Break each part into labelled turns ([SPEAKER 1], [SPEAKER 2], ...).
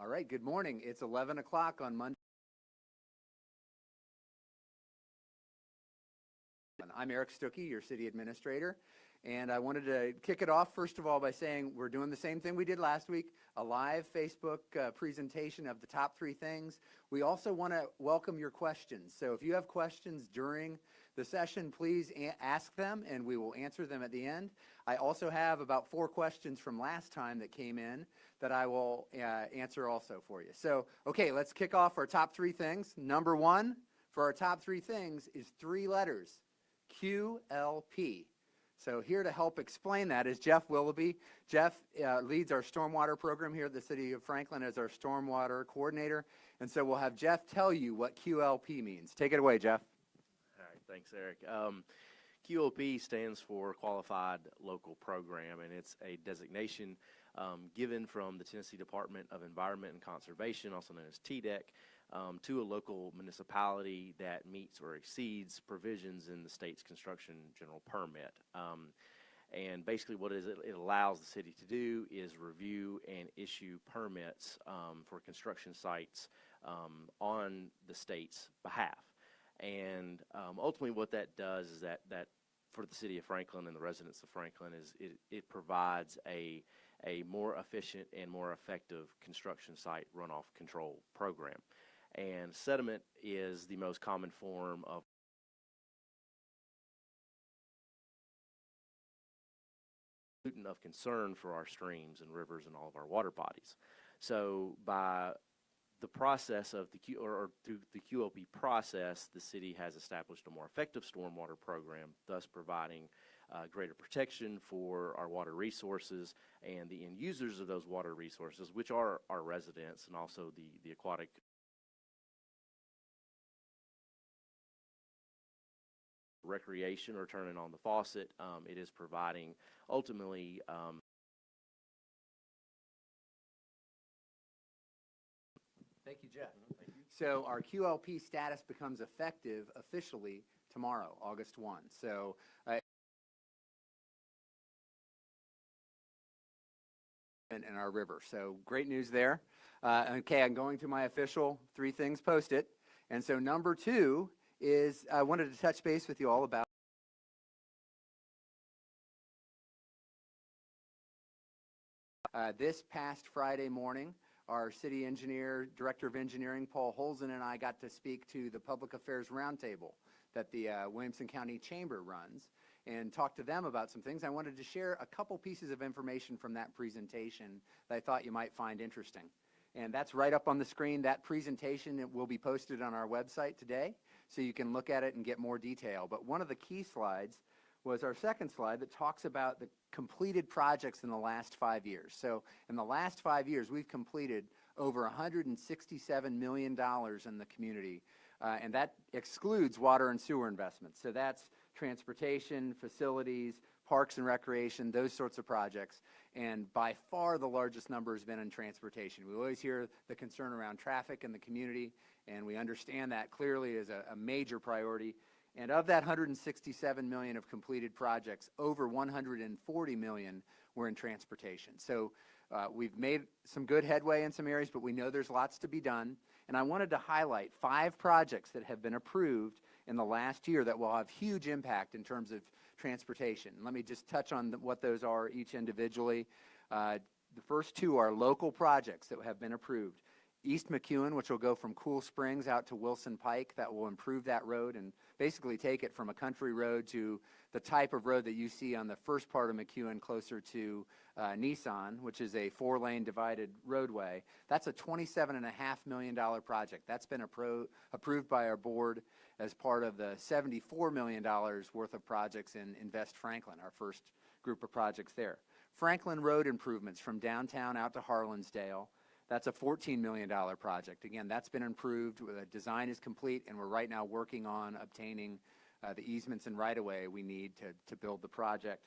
[SPEAKER 1] All right, good morning. It's 11 o'clock on Monday. I'm Eric Stuckey, your city administrator, and I wanted to kick it off first of all by saying we're doing the same thing we did last week, a live Facebook presentation of the top 3 things. We also want to welcome your questions. So if you have questions during the session, please ask them and we will answer them at the end. I also have about 4 questions from last time that came in that I will answer also for you. So, okay, let's kick off our top 3 things. Number 1 for our top 3 things is 3 letters, QLP. So here to help explain that is Jeff Willoughby. Jeff leads our stormwater program here at the City of Franklin as our stormwater coordinator. And so we'll have Jeff tell you what QLP means. Take it away, Jeff.
[SPEAKER 2] All right, thanks, Eric. QLP stands for Qualified Local Program, and it's a designation given from the Tennessee Department of Environment and Conservation, also known as TDEC, to a local municipality that meets or exceeds provisions in the state's construction general permit. And basically what it allows the city to do is review and issue permits for construction sites on the state's behalf. And ultimately what that does is that for the city of Franklin and the residents of Franklin is it provides a more efficient and more effective construction site runoff control program. And sediment is the most common form of concern for our streams and rivers and all of our water bodies. So by the process of through the QLP process, the city has established a more effective stormwater program, thus providing greater protection for our water resources and the end users of those water resources, which are our residents and also the aquatic recreation or turning on the faucet. It is providing ultimately
[SPEAKER 1] Thank you, Jeff. Thank you. So our QLP status becomes effective officially tomorrow, August 1. So in our river. So great news there. Okay, I'm going to my official 3 things post-it. And so number 2 is I wanted to touch base with you all about this past Friday morning. Our city engineer, director of engineering, Paul Holzen, and I got to speak to the Public Affairs Roundtable that the Williamson County Chamber runs and talk to them about some things. I wanted to share a couple pieces of information from that presentation that I thought you might find interesting. And that's right up on the screen. That presentation will be posted on our website today, so you can look at it and get more detail. But one of the key slides was our second slide that talks about the completed projects in the last 5 years. So in the last 5 years, we've completed over $167 million in the community, and that excludes water and sewer investments. So that's transportation, facilities, parks and recreation, those sorts of projects. And by far the largest number has been in transportation. We always hear the concern around traffic in the community, and we understand that clearly is a major priority. And of that $167 million of completed projects, over $140 million were in transportation. So we've made some good headway in some areas, but we know there's lots to be done. And I wanted to highlight 5 projects that have been approved in the last year that will have huge impact in terms of transportation. Let me just touch on what those are each individually. The first 2 are local projects that have been approved. East McEwen, which will go from Cool Springs out to Wilson Pike, that will improve that road and basically take it from a country road to the type of road that you see on the first part of McEwen closer to Nissan, which is a 4-lane divided roadway. That's a $27.5 million project. That's been approved by our board as part of the $74 million worth of projects in Invest Franklin, our first group of projects there. Franklin Road improvements from downtown out to Harlansdale. That's a $14 million project. Again, that's been improved. The design is complete, and we're right now working on obtaining the easements and right-of-way we need to build the project.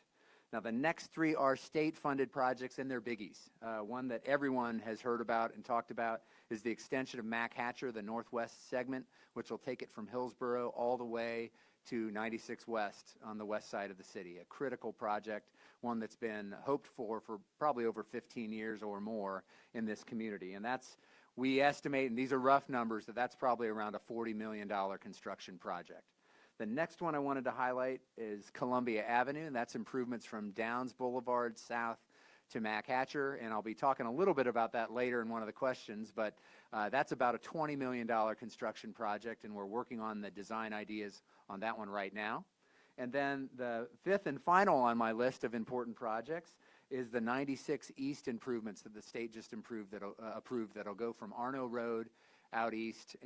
[SPEAKER 1] Now, the next 3 are state-funded projects, and they're biggies. One that everyone has heard about and talked about is the extension of Mack Hatcher, the northwest segment, which will take it from Hillsborough all the way to 96 West on the west side of the city, a critical project. one that's been hoped for probably over 15 years or more in this community. And we estimate, and these are rough numbers, that's probably around a $40 million construction project. The next one I wanted to highlight is Columbia Avenue, and that's improvements from Downs Boulevard south to Mac Hatcher, and I'll be talking a little bit about that later in one of the questions, but that's about a $20 million construction project, and we're working on the design ideas on that one right now. And then the fifth and final on my list of important projects is the 96 East improvements that the state just approved that'll go from Arno Road out east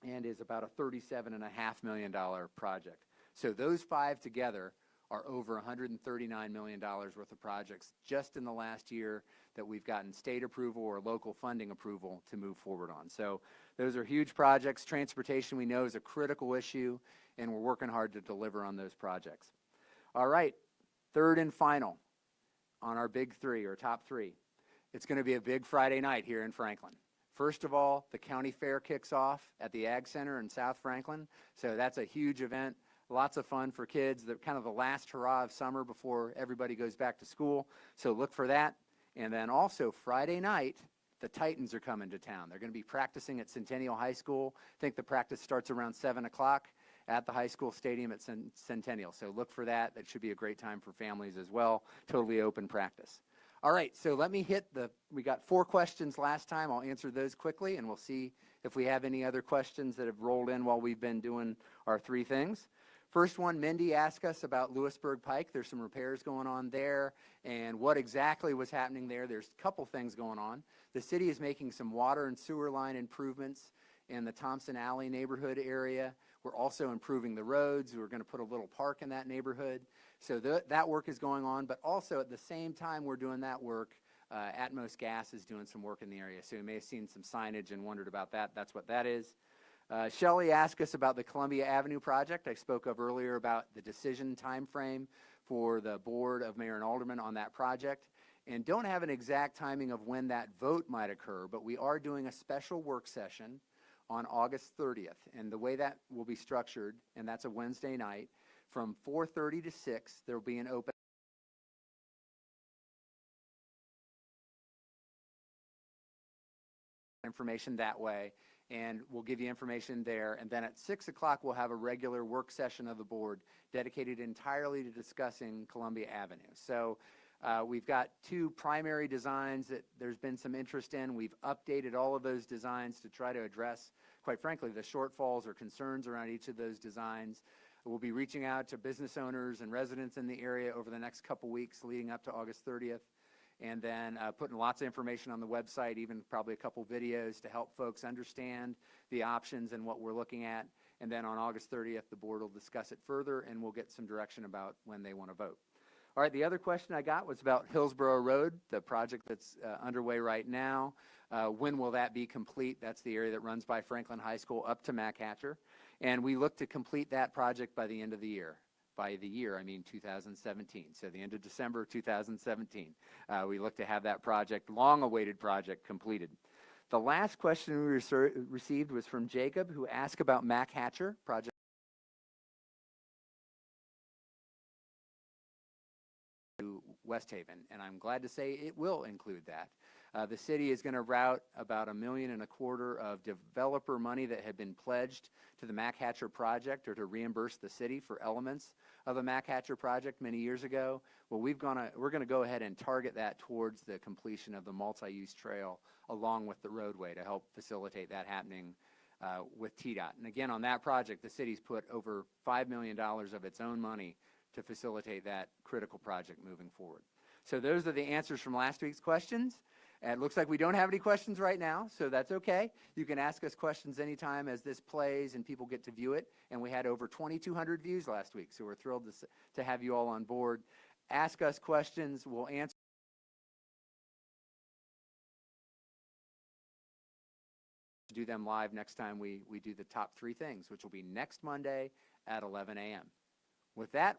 [SPEAKER 1] and is about a $37.5 million project. So those five together are over $139 million worth of projects just in the last year that we've gotten state approval or local funding approval to move forward on. So those are huge projects. Transportation, we know, is a critical issue, and we're working hard to deliver on those projects. All right, third and final on our big three or top three. It's going to be a big Friday night here in Franklin. First of all, the county fair kicks off at the Ag Center in South Franklin. So that's a huge event, lots of fun for kids, kind of the last hurrah of summer before everybody goes back to school. So look for that. And then also Friday night, the Titans are coming to town. They're going to be practicing at Centennial High School. I think the practice starts around 7 o'clock at the high school stadium at Centennial. So look for that. That should be a great time for families as well. Totally open practice. All right, so let me we got 4 questions last time. I'll answer those quickly, and we'll see if we have any other questions that have rolled in while we've been doing our 3 things. First one, Mindy asked us about Lewisburg Pike. There's some repairs going on there, and what exactly was happening there. There's a couple things going on. The city is making some water and sewer line improvements in the Thompson Alley neighborhood area. We're also improving the roads. We're going to put a little park in that neighborhood. So that work is going on, but also at the same time we're doing that work, Atmos Gas is doing some work in the area. So you may have seen some signage and wondered about that. That's what that is. Shelley asked us about the Columbia Avenue project. I spoke of earlier about the decision time frame for the Board of Mayor and Aldermen on that project. And don't have an exact timing of when that vote might occur, but we are doing a special work session on August 30th. And the way that will be structured, and that's a Wednesday night, from 4:30 to 6, there will be an open information that way, and we'll give you information there. And then at 6 o'clock, we'll have a regular work session of the board dedicated entirely to discussing Columbia Avenue. So we've got 2 primary designs that there's been some interest in. We've updated all of those designs to try to address, quite frankly, the shortfalls or concerns around each of those designs. We'll be reaching out to business owners and residents in the area over the next couple weeks leading up to August 30th, and then putting lots of information on the website, even probably a couple videos to help folks understand the options and what we're looking at. And then on August 30th, the board will discuss it further, and we'll get some direction about when they want to vote. All right, the other question I got was about Hillsborough Road, the project that's underway right now. When will that be complete? That's the area that runs by Franklin High School up to Mac Hatcher. And we look to complete that project by the end of the year. By the year, I mean 2017. So the end of December 2017. We look to have that project, long-awaited project, completed. The last question we received was from Jacob, who asked about Mac Hatcher project. West Haven, and I'm glad to say it will include that. The city is going to route about $1.25 million of developer money that had been pledged to the Mac Hatcher project, or to reimburse the city for elements of the Mac Hatcher project many years ago. Well, we're going to go ahead and target that towards the completion of the multi-use trail along with the roadway to help facilitate that happening with TDOT. And again, on that project, the city's put over $5 million of its own money to facilitate that critical project moving forward. So those are the answers from last week's questions. And it looks like we don't have any questions right now, so that's okay. You can ask us questions anytime as this plays and people get to view it. And we had over 2,200 views last week, so we're thrilled to have you all on board. Ask us questions, we'll answer. Do them live next time we do the top 3 things, which will be next Monday at 11 a.m. With that,